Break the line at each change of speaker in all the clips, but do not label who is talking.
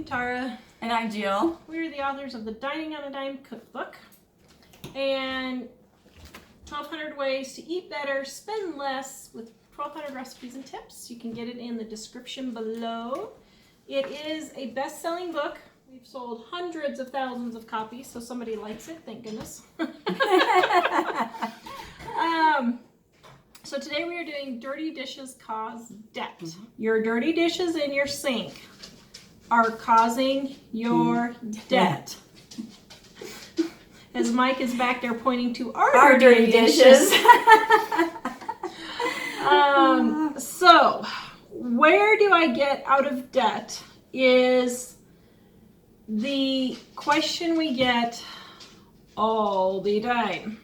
Tara.
And I'm Jill.
We're the authors of the Dining on a Dime cookbook and 1,200 ways to eat better, spend less with 1,200 recipes and tips. You can get it in the description below. It is a best-selling book. We've sold hundreds of thousands of copies, so somebody likes it, thank goodness. So today we are doing dirty dishes cause debt. Your dirty dishes in your sink are causing your debt. As Mike is back there pointing to our dirty dishes. So, where do I get out of debt is the question we get all the time.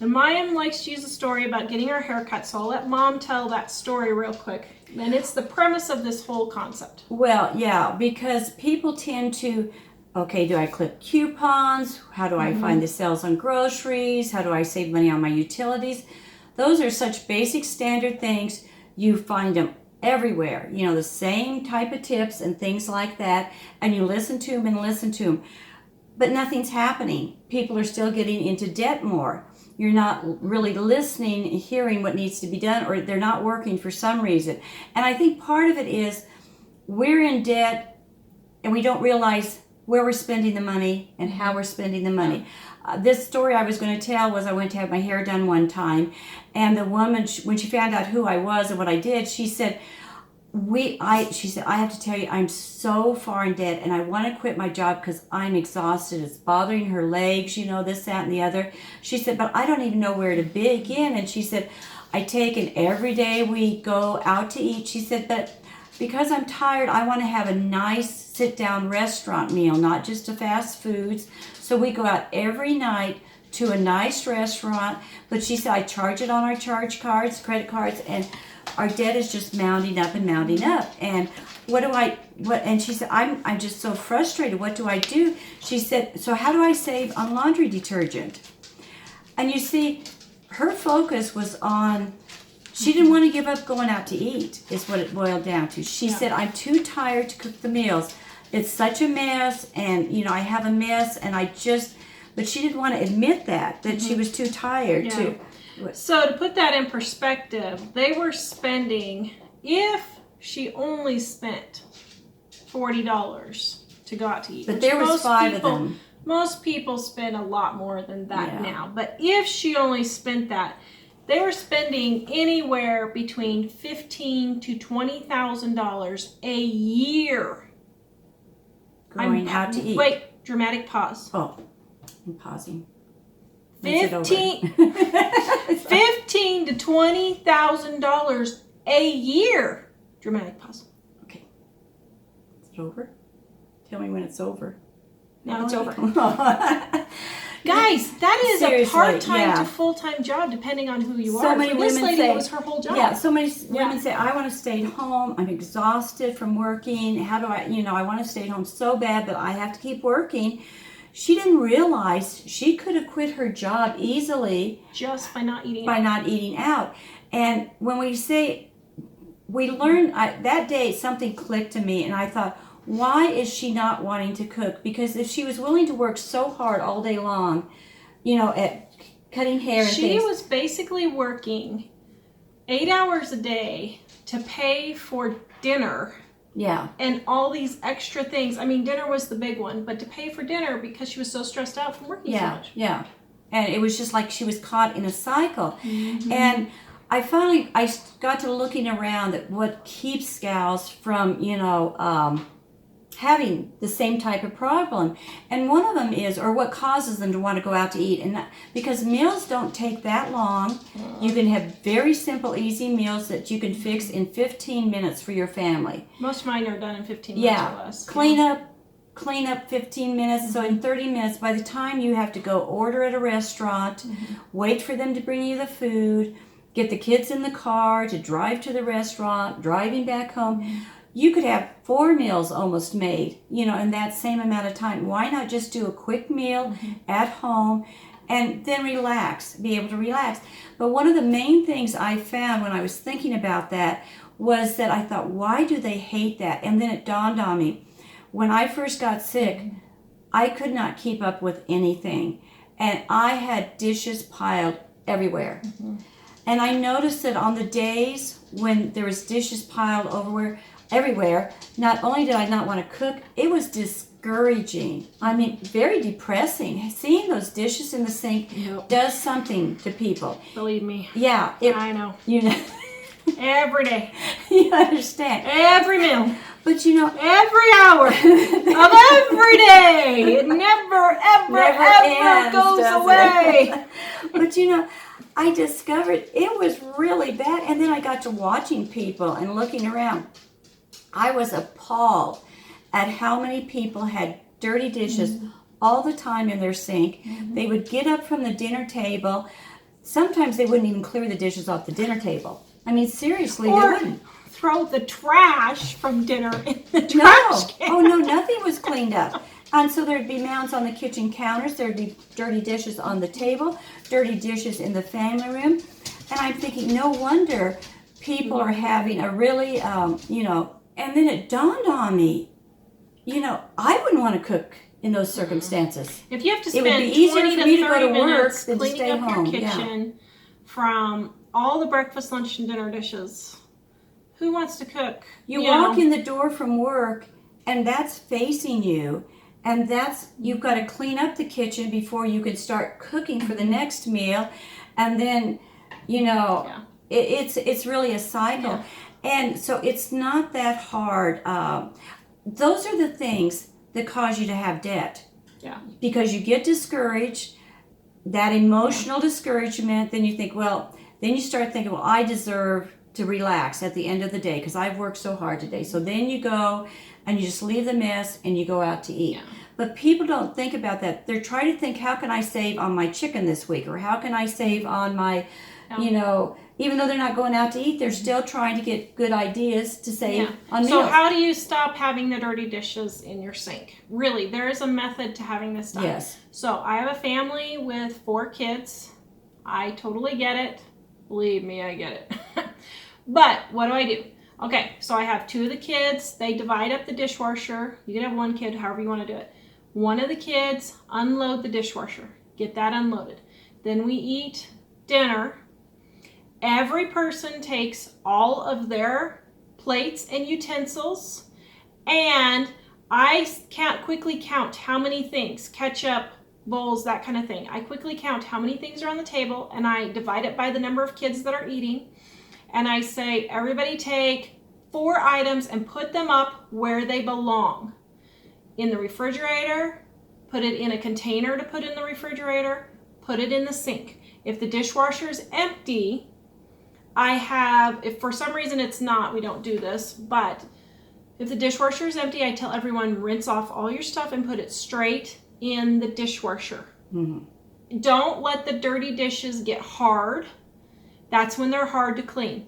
And Maya likes to use a story about getting her hair cut, so I'll let Mom tell that story real quick. And it's the premise of this whole concept.
Well, yeah, because people tend to, okay, do I clip coupons? How do I find the sales on groceries? How do I save money on my utilities? Those are such basic standard things. You find them everywhere. You know, the same type of tips and things like that. And you listen to them and listen to them. But nothing's happening. People are still getting into debt more. You're not really listening and hearing what needs to be done, or they're not working for some reason. And I think part of it is we're in debt and we don't realize where we're spending the money and how we're spending the money. This story I was going to tell was I went to have my hair done one time, and the woman, when she found out who I was and what I did, she said, she said, I have to tell you, I'm so far in debt and I want to quit my job because I'm exhausted. It's bothering her legs, you know, this, that, and the other. She said, but I don't even know where to begin. And she said, I take it every day we go out to eat. She said, but because I'm tired, I want to have a nice sit-down restaurant meal, not just a fast foods. So we go out every night to a nice restaurant. But she said, I charge it on our charge cards, credit cards, and our debt is just mounting up and mounting up. And and she said, I'm just so frustrated. What do I do? She said, so how do I save on laundry detergent? And you see, her focus was on, she didn't want to give up going out to eat, is what it boiled down to. She said, I'm too tired to cook the meals. It's such a mess, and you know, I have a mess, and but she didn't want to admit that she was too tired to.
So to put that in perspective, they were spending, if she only spent $40 to go out to eat.
But there was 5 of them.
Most people spend a lot more than that now. But if she only spent that, they were spending anywhere between $15,000 to $20,000 a year.
Going out to eat.
Wait, dramatic pause.
Oh, I'm pausing.
$15,000 to $20,000 a year. Dramatic pause.
Okay. Is it over? Tell me when it's over.
Now it's over. Guys, that is a part-time to full-time job, depending on who you are.
So many women
this lady,
say,
it was her whole job.
Yeah, so many women say, I want to stay at home. I'm exhausted from working. How do I want to stay at home so bad, but I have to keep working. She didn't realize she could have quit her job easily
just by not eating
out. And when we say, we learned, that day something clicked to me, and I thought, why is she not wanting to cook? Because if she was willing to work so hard all day long, you know, at cutting hair and things.
She was basically working 8 hours a day to pay for dinner.
Yeah.
And all these extra things. I mean, dinner was the big one, but to pay for dinner because she was so stressed out from working so much.
Yeah. And it was just like she was caught in a cycle. And I got to looking around at what keeps gals from, you know, having the same type of problem. And one of them is, or what causes them to want to go out to eat. And because meals don't take that long. You can have very simple, easy meals that you can fix in 15 minutes for your family.
Most of mine are done in 15 minutes or less.
Clean up 15 minutes. So in 30 minutes, by the time you have to go order at a restaurant, wait for them to bring you the food, get the kids in the car to drive to the restaurant, driving back home. You could have 4 meals almost made, you know, in that same amount of time. Why not just do a quick meal at home and then relax, be able to relax? But one of the main things I found when I was thinking about that was that I thought, why do they hate that? And then it dawned on me. when I first got sick, I could not keep up with anything. And I had dishes piled everywhere. And I noticed that on the days when there was dishes piled everywhere, not only did I not want to cook, it was discouraging. I mean, very depressing. Seeing those dishes in the sink does something to people.
Believe me.
Yeah.
I know.
You know.
Every day.
You understand.
Every meal.
But you know,
every hour of every day. It never, ever goes away.
But you know, I discovered it was really bad. And then I got to watching people and looking around. I was appalled at how many people had dirty dishes all the time in their sink. They would get up from the dinner table. Sometimes they wouldn't even clear the dishes off the dinner table. I mean, seriously, they wouldn't.
Throw the trash from dinner in the trash can.
Oh, no, nothing was cleaned up. And so there'd be mounds on the kitchen counters. There'd be dirty dishes on the table, dirty dishes in the family room. And I'm thinking, no wonder people are having a really, you know, and then it dawned on me, you know, I wouldn't want to cook in those circumstances.
If you have to
It would
spend
be easier
20
for
to
me to go
30
to work
minutes
than to
cleaning
stay
up
home.
your kitchen from all the breakfast, lunch, and dinner dishes, who wants to cook?
You walk in the door from work, and that's facing you, and that's, you've got to clean up the kitchen before you can start cooking for the next meal, and then, you know, it's really a cycle.
Yeah.
And so it's not that hard. Those are the things that cause you to have debt.
Yeah.
Because you get discouraged, that emotional discouragement, then you think, well, then you start thinking, well, I deserve to relax at the end of the day because I've worked so hard today. So then you go and you just leave the mess and you go out to eat.
Yeah.
But people don't think about that. They're trying to think, how can I save on my chicken this week? Or how can I save on my, you know, even though they're not going out to eat, they're still trying to get good ideas to save on meals.
So how do you stop having the dirty dishes in your sink? Really, there is a method to having this done.
Yes.
So I have a family with 4 kids. I totally get it. Believe me, I get it. But what do? Okay, so I have 2 of the kids. They divide up the dishwasher. You can have 1 kid, however you want to do it. One of the kids unload the dishwasher. Get that unloaded. Then we eat dinner. Every person takes all of their plates and utensils, and I can't quickly count how many things, ketchup, bowls, that kind of thing. I quickly count how many things are on the table, and I divide it by the number of kids that are eating. And I say, everybody take 4 items and put them up where they belong. In the refrigerator, put it in a container to put in the refrigerator, put it in the sink. If the dishwasher is empty, if for some reason it's not, we don't do this, but if the dishwasher is empty, I tell everyone, rinse off all your stuff and put it straight in the dishwasher. Mm-hmm. Don't let the dirty dishes get hard. That's when they're hard to clean.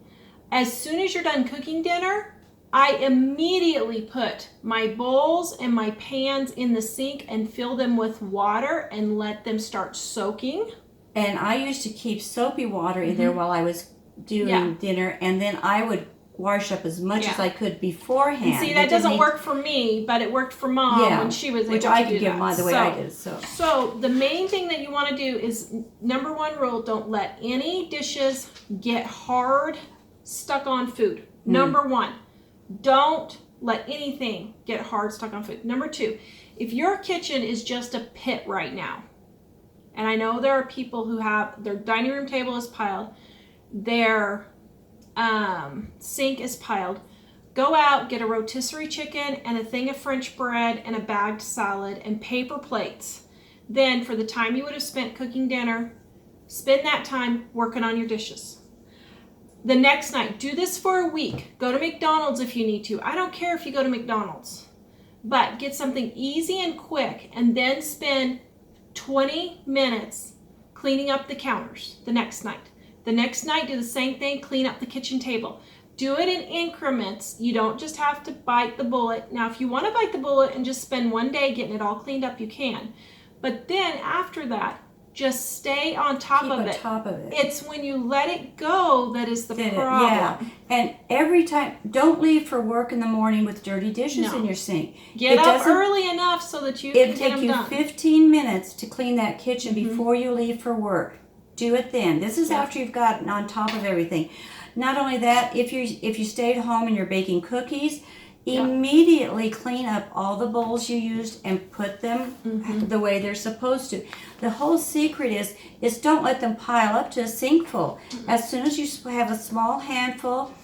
As soon as you're done cooking dinner, I immediately put my bowls and my pans in the sink and fill them with water and let them start soaking.
And I used to keep soapy water in there while I was doing dinner, and then I would wash up as much as I could beforehand.
And see, that doesn't work for me, but it worked for Mom when she was able to do that.
Which I could give Mom the way I did.
So the main thing that you want to do is, number 1 rule, don't let any dishes get hard, stuck on food. Number 1, don't let anything get hard, stuck on food. Number 2, if your kitchen is just a pit right now, and I know there are people who have their dining room table is piled, their sink is piled, go out, get a rotisserie chicken and a thing of French bread and a bagged salad and paper plates. Then for the time you would have spent cooking dinner, spend that time working on your dishes. The next night, do this for a week. Go to McDonald's if you need to. I don't care if you go to McDonald's, but get something easy and quick, and then spend 20 minutes cleaning up the counters the next night. The next night, do the same thing, clean up the kitchen table. Do it in increments. You don't just have to bite the bullet. Now, if you want to bite the bullet and just spend one day getting it all cleaned up, you can. But then after that, Just stay on top
Keep
of
on
it.
top of it.
It's when you let it go that is the problem.
Yeah. And every time, don't leave for work in the morning with dirty dishes in your sink.
Get up early enough so that you can get them done.
It'll take you 15 minutes to clean that kitchen before you leave for work. Do it then. This is after you've gotten on top of everything. Not only that, if you stay at home and you're baking cookies, immediately clean up all the bowls you used and put them the way they're supposed to. The whole secret is don't let them pile up to a sink full. As soon as you have a small handful,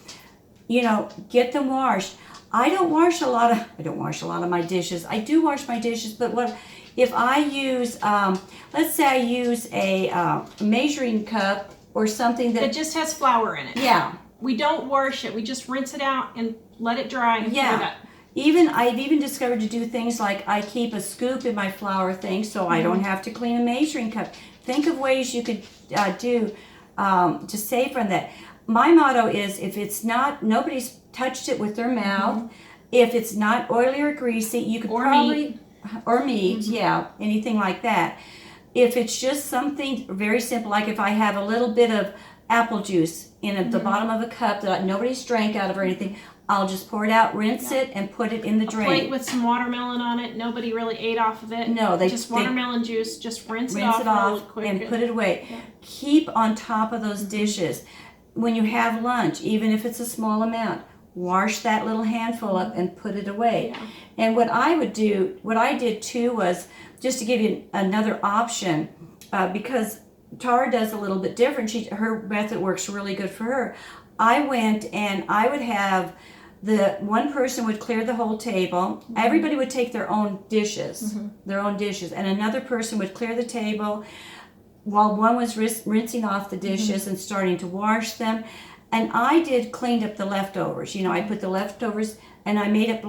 get them washed. I don't wash a lot of my dishes. I do wash my dishes, but if I use, let's say I use a measuring cup or something that
just has flour in it.
Yeah.
We don't wash it. We just rinse it out and let it dry and put it up.
I've even discovered to do things like I keep a scoop in my flour thing so I don't have to clean a measuring cup. Think of ways you could do to save from that. My motto is if it's not, nobody's touched it with their mouth. If it's not oily or greasy, you could
meat.
Or meat, anything like that. If it's just something very simple, like if I have a little bit of apple juice in the bottom of a cup that nobody's drank out of or anything, I'll just pour it out, rinse it, and put it in the drain.
A plate with some watermelon on it. Nobody really ate off of it.
No,
just watermelon juice. Just rinse it off really quick
and put it away. Yeah. Keep on top of those dishes. When you have lunch, even if it's a small amount, wash that little handful up and put it away. Yeah. And what I did too was, just to give you another option, because Tara does a little bit different. Her method works really good for her. I went and I would have one person would clear the whole table. Everybody would take their own dishes, and another person would clear the table while one was rinsing off the dishes and starting to wash them. And I cleaned up the leftovers. I put the leftovers, and I made up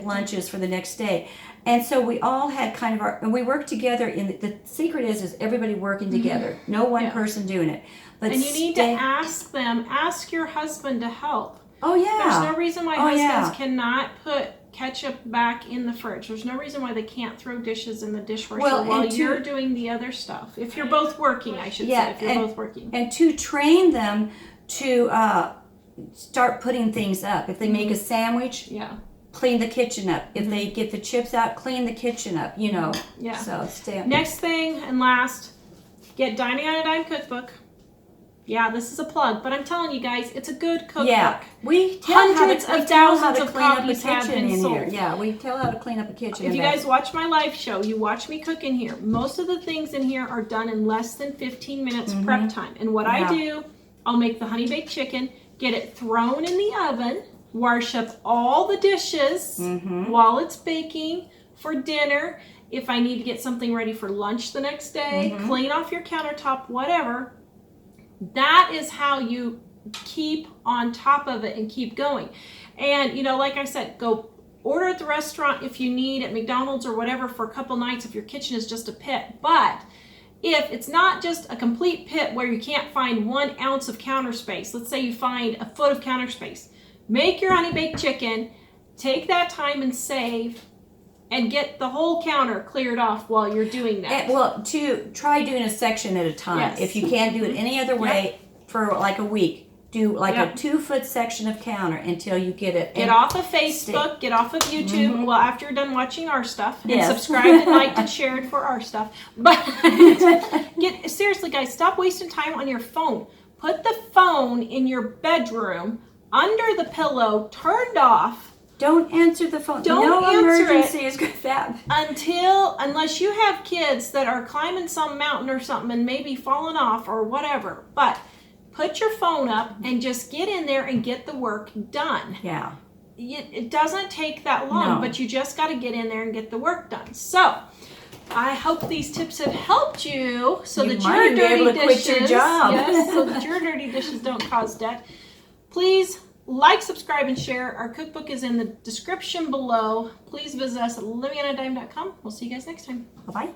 lunches for the next day. And so we all had kind of and we worked together. The secret is everybody working together. No one person doing it. But
you need to ask your husband to help.
Oh yeah.
There's no reason why husbands cannot put ketchup back in the fridge. There's no reason why they can't throw dishes in the dishwasher while you're doing the other stuff. If you're both working, I should say. If you're both working. And
to train them to start putting things up. If they make a sandwich, clean the kitchen up. If they get the chips out, clean the kitchen up.
Yeah.
So stay.
Next thing and last, get Dining on a Dime cookbook. Yeah, this is a plug, but I'm telling you guys, it's a good cookbook.
Yeah, we tell
hundreds of thousands of copies have been sold.
Yeah, we tell how to clean up a kitchen.
If you guys watch my live show, you watch me cook in here. Most of the things in here are done in less than 15 minutes prep time. And what I do, I'll make the honey baked chicken, get it thrown in the oven, wash up all the dishes while it's baking for dinner. If I need to get something ready for lunch the next day, clean off your countertop, whatever. That is how you keep on top of it and keep going. And, like I said, go order at the restaurant if you need, at McDonald's or whatever, for a couple nights if your kitchen is just a pit. But if it's not just a complete pit where you can't find 1 ounce of counter space, let's say you find a foot of counter space, make your honey baked chicken, take that time and save, and get the whole counter cleared off while you're doing that.
Try doing a section at a time.
Yes.
If you can't do it any other way for like a week, do like a 2-foot section of counter until you get it.
Get off of Facebook, get off of YouTube. Well, after you're done watching our stuff, and subscribe and like and share it for our stuff. But seriously, guys, stop wasting time on your phone. Put the phone in your bedroom, under the pillow, turned off.
Don't answer the phone.
No
emergency is good that.
Unless you have kids that are climbing some mountain or something and maybe falling off or whatever. But put your phone up and just get in there and get the work done.
Yeah.
It doesn't take that long, but you just got to get in there and get the work done. So I hope these tips have helped you so that your dirty dishes,
quit your job.
so that your dirty dishes don't cause debt. Please like, subscribe, and share. Our cookbook is in the description below. Please visit us at livingonadime.com. We'll see you guys next time.
Bye-bye.